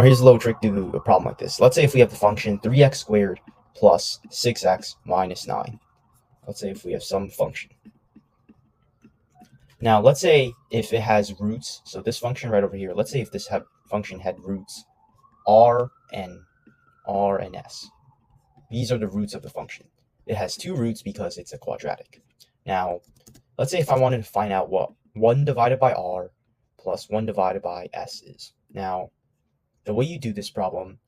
Here's a little trick to do a problem like this. Let's say if we have the function 3x squared plus 6x minus 9. Let's say if we have some function. Now, let's say if it has roots, so this function right over here, let's say if this function had roots r and s. These are the roots of the function. It has two roots because it's a quadratic. Now, let's say if I wanted to find out what 1 divided by r plus 1 divided by s is. Now, the way you do this problem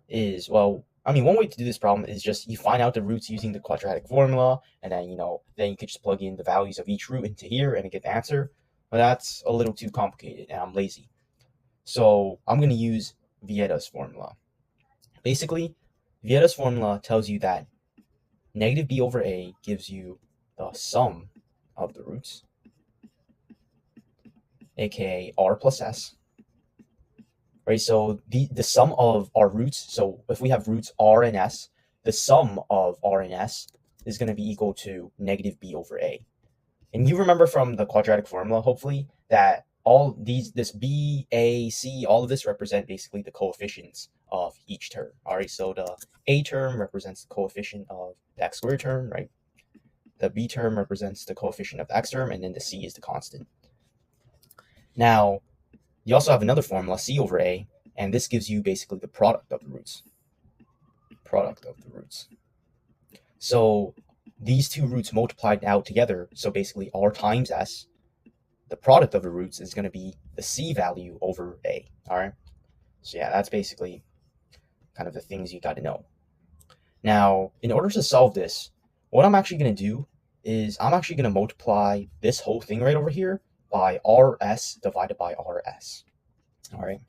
is, well, one way to do this problem is just you find out the roots using the quadratic formula, and then, then you could just plug in the values of each root into here and get the answer. But that's a little too complicated, and I'm lazy. So I'm going to use Vieta's formula. Basically, Vieta's formula tells you that negative b over a gives you the sum of the roots, aka r plus s. Right, so the sum of our roots, so if we have roots r and s, the sum of r and s is going to be equal to negative b over a. And you remember from the quadratic formula, hopefully, that all this b, a, c, all of this represent basically the coefficients of each term. All right, so the a term represents the coefficient of the x squared term, right? The b term represents the coefficient of the x term, and then the c is the constant. Now, you also have another formula, c over a, and this gives you basically the product of the roots. So these two roots multiplied out together, so basically r times s, the product of the roots is going to be the c value over a. All right, so yeah, that's basically kind of the things you got to know. Now, in order to solve this, what I'm actually going to do is I'm actually going to multiply this whole thing right over here by rs divided by rs. All right.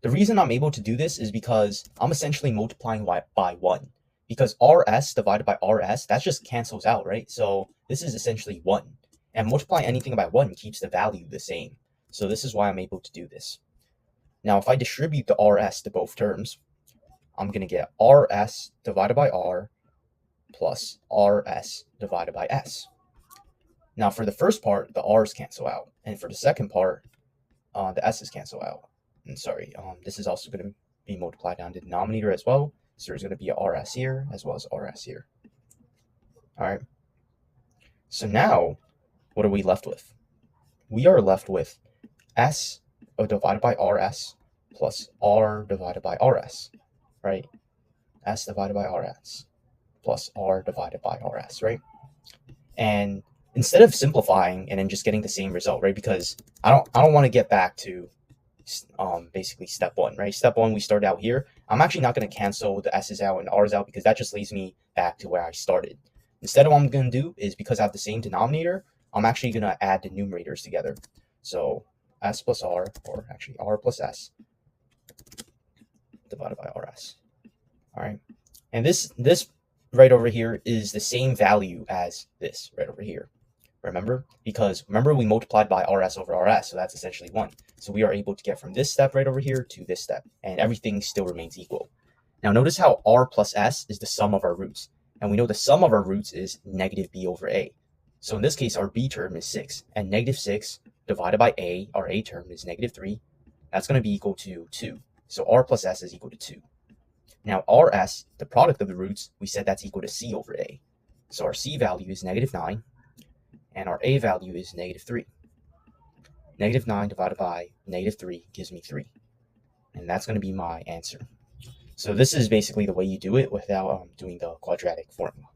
The reason I'm able to do this is because I'm essentially multiplying by 1. Because rs divided by rs, that just cancels out, right? So this is essentially 1. And multiplying anything by 1 keeps the value the same. So this is why I'm able to do this. Now, if I distribute the rs to both terms, I'm going to get rs divided by r plus rs divided by s. Now, for the first part, the r's cancel out. And for the second part, the s's cancel out. And sorry, this is also going to be multiplied down to the denominator as well. So there's going to be a rs here as well as rs here. All right. So now, what are we left with? We are left with s divided by rs plus r divided by rs, right? S divided by rs plus r divided by rs, right? And instead of simplifying and then just getting the same result, right? Because I don't want to get back to basically step 1, right? Step 1, we start out here. I'm actually not going to cancel the s's out and r's out because that just leaves me back to where I started. Instead, what I'm going to do is, because I have the same denominator, I'm actually going to add the numerators together. So s plus r, or actually r plus s divided by rs. All right. And this right over here is the same value as this right over here. Remember? Because remember we multiplied by rs over rs, so that's essentially 1. So we are able to get from this step right over here to this step, and everything still remains equal. Now notice how r plus s is the sum of our roots, and we know the sum of our roots is negative b over a. So in this case, our b term is 6, and negative 6 divided by a, our a term is negative 3. That's going to be equal to 2. So r plus s is equal to 2. Now rs, the product of the roots, we said that's equal to c over a. So our c value is negative 9. And our a value is negative 3. Negative 9 divided by negative 3 gives me 3. And that's going to be my answer. So this is basically the way you do it without doing the quadratic formula.